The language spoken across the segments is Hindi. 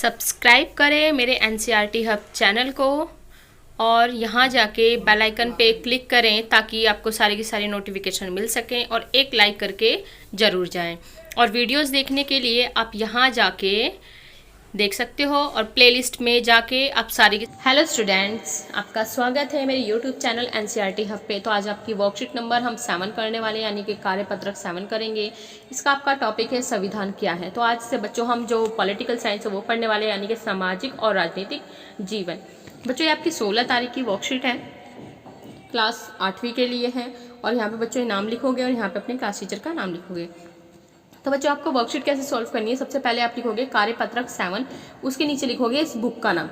सब्सक्राइब करें मेरे एनसीईआरटी हब चैनल को और यहाँ जाके बेल आइकन पे क्लिक करें ताकि आपको सारी की सारी नोटिफिकेशन मिल सकें और एक लाइक करके ज़रूर जाएं। और वीडियोस देखने के लिए आप यहाँ जाके देख सकते हो और प्लेलिस्ट में जाके आप सारी। हेलो स्टूडेंट्स, आपका स्वागत है मेरे यूट्यूब चैनल एनसीईआरटी हब पे। तो आज आपकी वर्कशीट नंबर हम 7 करने वाले यानी कि कार्यपत्रक 7 करेंगे। इसका आपका टॉपिक है संविधान क्या है। तो आज से बच्चों हम जो पॉलिटिकल साइंस है वो पढ़ने वाले यानी कि सामाजिक और राजनीतिक जीवन। बच्चों ये आपकी 16 तारीख की वर्कशीट है, क्लास 8वीं के लिए है। और यहाँ पे बच्चों नाम लिखोगे और यहाँ पे अपने क्लास टीचर का नाम लिखोगे। तो बच्चों आपको वर्कशीट कैसे सॉल्व करनी है, सबसे पहले आप लिखोगे कार्यपत्रक 7, उसके नीचे लिखोगे इस बुक का नाम।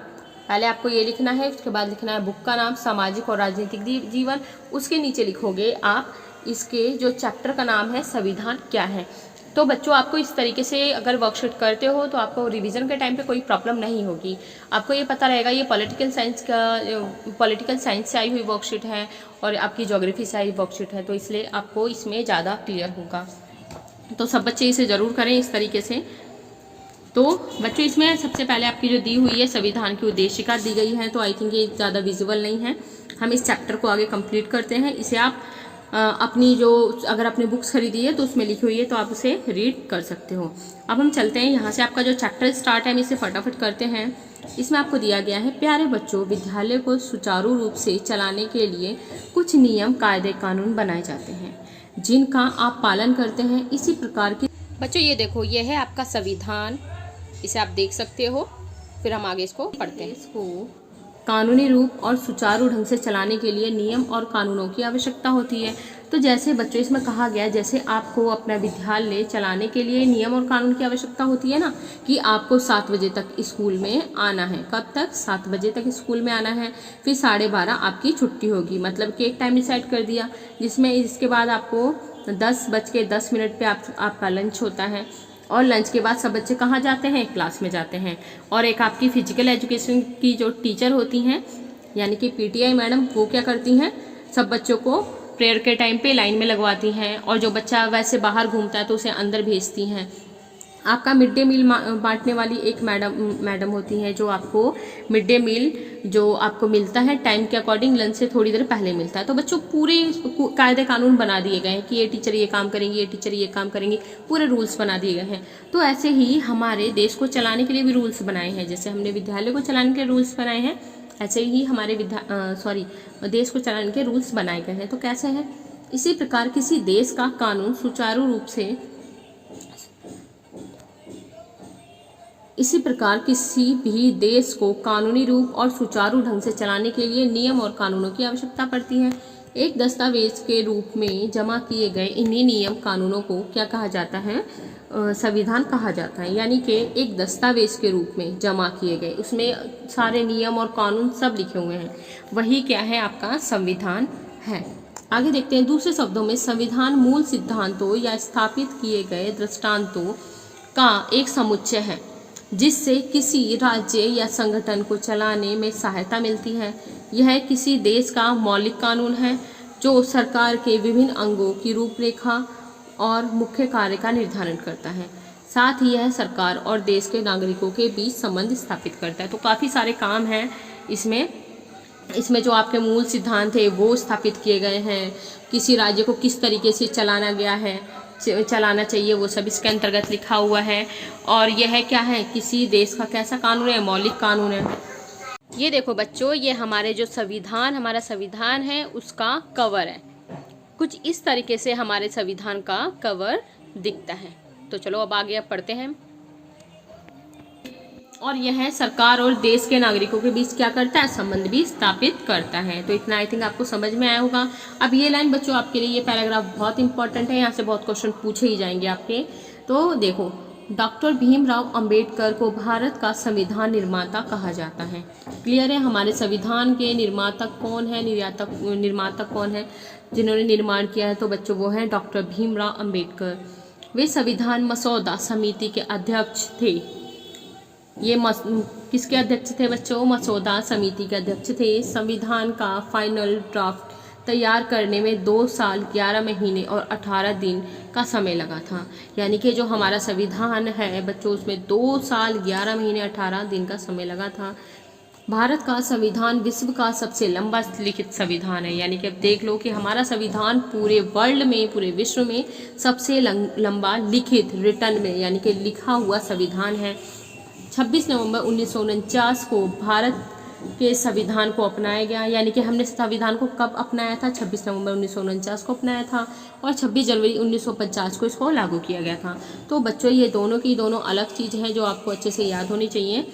पहले आपको ये लिखना है, उसके बाद लिखना है बुक का नाम सामाजिक और राजनीतिक जीवन। उसके नीचे लिखोगे आप इसके जो चैप्टर का नाम है संविधान क्या है। तो बच्चों आपको इस तरीके से अगर वर्कशीट करते हो तो आपको रिवीजन के टाइम पे कोई प्रॉब्लम नहीं होगी। आपको ये पता रहेगा ये पॉलिटिकल साइंस से आई हुई वर्कशीट है और आपकी ज्योग्राफी से आई वर्कशीट है, तो इसलिए आपको इसमें ज़्यादा क्लियर होगा। तो सब बच्चे इसे ज़रूर करें इस तरीके से। तो बच्चों इसमें सबसे पहले आपकी जो दी हुई है संविधान की उद्देशिका दी गई है, तो आई थिंक ये ज़्यादा विजुअल नहीं है। हम इस चैप्टर को आगे कंप्लीट करते हैं। इसे आप अपनी जो अगर आपने बुक्स खरीदी है तो उसमें लिखी हुई है तो आप उसे रीड कर सकते हो। अब हम चलते हैं यहाँ से, आपका जो चैप्टर स्टार्ट है हम इसे फटाफट करते हैं। इसमें आपको दिया गया है, प्यारे बच्चों विद्यालय को सुचारू रूप से चलाने के लिए कुछ नियम कायदे कानून बनाए जाते हैं जिनका आप पालन करते हैं। इसी प्रकार की बच्चों ये देखो, ये है आपका संविधान, इसे आप देख सकते हो। फिर हम आगे इसको पढ़ते हैं। इसको कानूनी रूप और सुचारू ढंग से चलाने के लिए नियम और कानूनों की आवश्यकता होती है। तो जैसे बच्चों इसमें कहा गया, जैसे आपको अपना विद्यालय चलाने के लिए नियम और कानून की आवश्यकता होती है ना, कि आपको 7 बजे तक स्कूल में आना है। कब तक? 7 बजे तक स्कूल में आना है। फिर 12:30 आपकी छुट्टी होगी, मतलब कि एक टाइम डिसाइड कर दिया जिसमें इसके बाद आपको 10:10 पे आपका लंच होता है। और लंच के बाद सब बच्चे कहाँ जाते हैं? क्लास में जाते हैं। और एक आपकी फिजिकल एजुकेशन की जो टीचर होती हैं यानी कि पीटीआई मैडम, वो क्या करती हैं, सब बच्चों को प्रेयर के टाइम पे लाइन में लगवाती हैं। और जो बच्चा वैसे बाहर घूमता है तो उसे अंदर भेजती हैं। आपका मिड डे मील बांटने वाली एक मैडम होती हैं जो आपको मिड डे मील जो आपको मिलता है टाइम के अकॉर्डिंग, लंच से थोड़ी देर पहले मिलता है। तो बच्चों पूरे कायदे कानून बना दिए गए हैं कि ये टीचर ये काम करेंगी, ये टीचर ये काम करेंगी, पूरे रूल्स बना दिए गए हैं। तो ऐसे ही हमारे देश को चलाने के लिए भी रूल्स बनाए हैं। जैसे हमने विद्यालय को चलाने के रूल्स बनाए हैं, ऐसे ही हमारे देश को चलाने के रूल्स बनाए गए हैं। तो कैसे हैं? इसी प्रकार किसी देश का कानून सुचारू रूप से इसी प्रकार किसी भी देश को कानूनी रूप और सुचारू ढंग से चलाने के लिए नियम और कानूनों की आवश्यकता पड़ती है। एक दस्तावेज के रूप में जमा किए गए इन्हीं नियम कानूनों को क्या कहा जाता है? संविधान कहा जाता है। यानी कि एक दस्तावेज के रूप में जमा किए गए, उसमें सारे नियम और कानून सब लिखे हुए हैं, वही क्या है? आपका संविधान है। आगे देखते हैं। दूसरे शब्दों में संविधान मूल सिद्धांतों या स्थापित किए गए दृष्टांतों का एक समुच्चय है जिससे किसी राज्य या संगठन को चलाने में सहायता मिलती है। यह किसी देश का मौलिक कानून है जो सरकार के विभिन्न अंगों की रूपरेखा और मुख्य कार्य का निर्धारण करता है। साथ ही यह सरकार और देश के नागरिकों के बीच संबंध स्थापित करता है। तो काफ़ी सारे काम हैं इसमें जो आपके मूल सिद्धांत है वो स्थापित किए गए हैं। किसी राज्य को किस तरीके से चलाना चाहिए वो सब इसके अंतर्गत लिखा हुआ है। और यह क्या है? किसी देश का कैसा कानून है? मौलिक कानून है। ये देखो बच्चों, ये हमारा संविधान है, उसका कवर है। कुछ इस तरीके से हमारे संविधान का कवर दिखता है। तो चलो अब आगे पढ़ते हैं। और यह सरकार और देश के नागरिकों के बीच क्या करता है? संबंध भी स्थापित करता है। तो इतना आई थिंक आपको समझ में आया होगा। अब ये लाइन बच्चों आपके लिए, ये पैराग्राफ बहुत इंपॉर्टेंट है, यहाँ से बहुत क्वेश्चन पूछे ही जाएंगे आपके। तो देखो, डॉक्टर भीमराव अंबेडकर को भारत का संविधान निर्माता कहा जाता है। क्लियर है? हमारे संविधान के निर्माता कौन है, निर्माता कौन है जिन्होंने निर्माण किया है? तो बच्चों वो हैं डॉक्टर भीमराव अंबेडकर। वे संविधान मसौदा समिति के अध्यक्ष थे। ये किसके अध्यक्ष थे बच्चों? मसौदा समिति के अध्यक्ष थे। संविधान का फाइनल ड्राफ्ट तैयार करने में 2 साल 11 महीने और 18 दिन का समय लगा था। यानी कि जो हमारा संविधान है बच्चों, उसमें 2 साल 11 महीने 18 दिन का समय लगा था। भारत का संविधान विश्व का सबसे लंबा लिखित संविधान है। यानी कि अब देख लो कि हमारा संविधान पूरे वर्ल्ड में, पूरे विश्व में सबसे लंबा लिखित, रिटन में यानी कि लिखा हुआ संविधान है। 26 नवंबर 1949 को भारत के संविधान को अपनाया गया। यानी कि हमने संविधान को कब अपनाया था? 26 नवंबर 1949 को अपनाया था और 26 जनवरी 1950 को इसको लागू किया गया था। तो बच्चों ये दोनों की दोनों अलग चीज़ हैं जो आपको अच्छे से याद होनी चाहिए।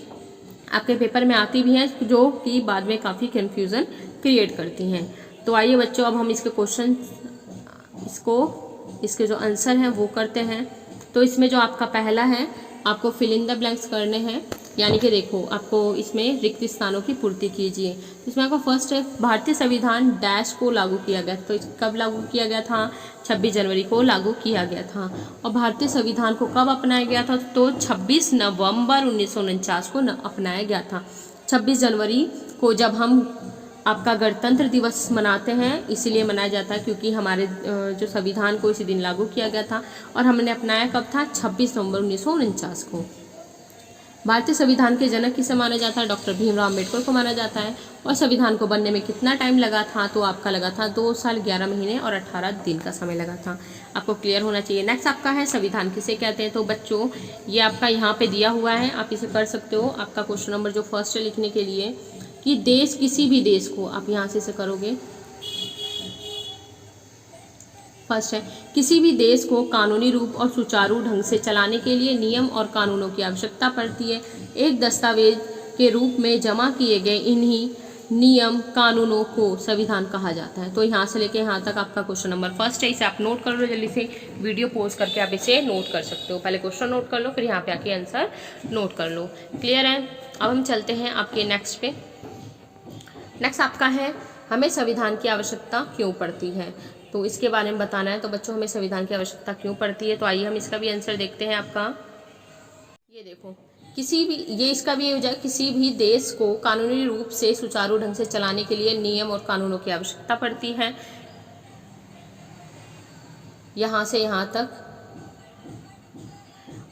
आपके पेपर में आती भी हैं जो कि बाद में काफ़ी कन्फ्यूज़न क्रिएट करती हैं। तो आइए बच्चों, अब हम इसके क्वेश्चन इसके जो आंसर हैं वो करते हैं। तो इसमें जो आपका पहला है, आपको फिल इन द ब्लैंक्स करने हैं। यानी कि देखो, आपको इसमें रिक्त स्थानों की पूर्ति कीजिए। इसमें आपका फर्स्ट है, भारतीय संविधान डैश को लागू किया गया। तो कब लागू किया गया था? 26 जनवरी को लागू किया गया था। और भारतीय संविधान को कब अपनाया गया था? तो 26 नवंबर 1949 को अपनाया गया था। 26 जनवरी को जब हम आपका गणतंत्र दिवस मनाते हैं, इसीलिए मनाया जाता है क्योंकि हमारे जो संविधान को इसी दिन लागू किया गया था। और हमने अपनाया कब था? 26 नवंबर 1949 को। भारतीय संविधान के जनक किसे माना जाता है? डॉक्टर भीमराव अम्बेडकर को माना जाता है। और संविधान को बनने में कितना टाइम लगा था? तो आपका लगा था 2 साल 11 महीने और 18 दिन का समय लगा था। आपको क्लियर होना चाहिए। नेक्स्ट आपका है, संविधान किसे कहते हैं? तो बच्चों ये आपका यहाँ पे दिया हुआ है, आप इसे कर सकते हो। आपका क्वेश्चन नंबर जो फर्स्ट है लिखने के लिए कि देश, किसी भी देश को, आप यहाँ से इसे करोगे। फर्स्ट है, किसी भी देश को कानूनी रूप और सुचारू ढंग से चलाने के लिए नियम और कानूनों की आवश्यकता पड़ती है। एक दस्तावेज के रूप में जमा किए गए इन्हीं नियम कानूनों को संविधान कहा जाता है। तो यहाँ से लेके यहाँ तक आपका क्वेश्चन नंबर फर्स्ट है। इसे आप नोट कर लो जल्दी से, वीडियो पॉज करके आप इसे नोट कर सकते हो। पहले क्वेश्चन नोट कर लो, फिर यहाँ पे आके आंसर नोट कर लो। क्लियर है? अब हम चलते हैं आपके नेक्स्ट पे। नेक्स्ट आपका है, हमें संविधान की आवश्यकता क्यों पड़ती है? तो इसके बारे में बताना है। तो बच्चों, हमें संविधान की आवश्यकता क्यों पड़ती है? तो आइए हम इसका भी आंसर देखते हैं। आपका ये देखो, किसी भी, ये इसका भी हो जाए, किसी भी देश को कानूनी रूप से सुचारू ढंग से चलाने के लिए नियम और कानूनों की आवश्यकता पड़ती है। यहाँ से यहाँ तक,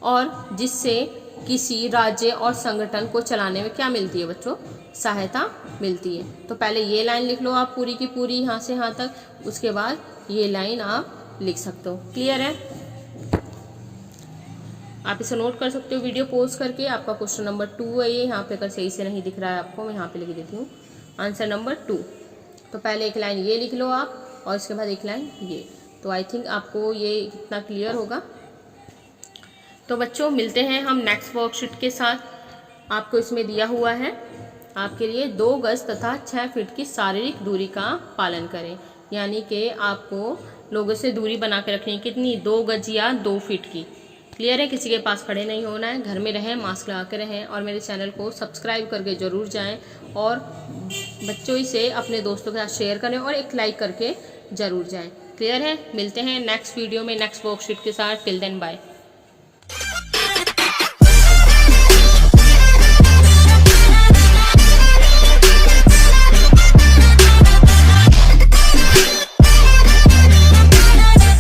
और जिससे किसी राज्य और संगठन को चलाने में क्या मिलती है बच्चों? सहायता मिलती है। तो पहले ये लाइन लिख लो आप पूरी की पूरी यहाँ से यहाँ तक, उसके बाद ये लाइन आप लिख सकते हो। क्लियर है? आप इसे नोट कर सकते हो वीडियो पॉज करके। आपका क्वेश्चन नंबर 2 है ये। यहाँ पे अगर सही से नहीं दिख रहा है आपको, मैं यहाँ पे लिख देती हूँ आंसर नंबर 2। तो पहले एक लाइन ये लिख लो आप, और इसके बाद एक लाइन ये। तो आई थिंक आपको ये कितना क्लियर होगा। तो बच्चों, मिलते हैं हम नेक्स्ट वर्कशीट के साथ। आपको इसमें दिया हुआ है आपके लिए 2 गज तथा 6 फीट की शारीरिक दूरी का पालन करें। यानी कि आपको लोगों से दूरी बना के रखनी है। कितनी? 2 गज या 2 फीट की। क्लियर है? किसी के पास खड़े नहीं होना है, घर में रहें, मास्क लगा के रहें, और मेरे चैनल को सब्सक्राइब करके ज़रूर जाएं, और बच्चों इसे अपने दोस्तों के साथ शेयर करें और एक लाइक करके ज़रूर जाएं। क्लियर है? मिलते हैं नेक्स्ट वीडियो में नेक्स्ट वर्कशीट के साथ। Till then bye.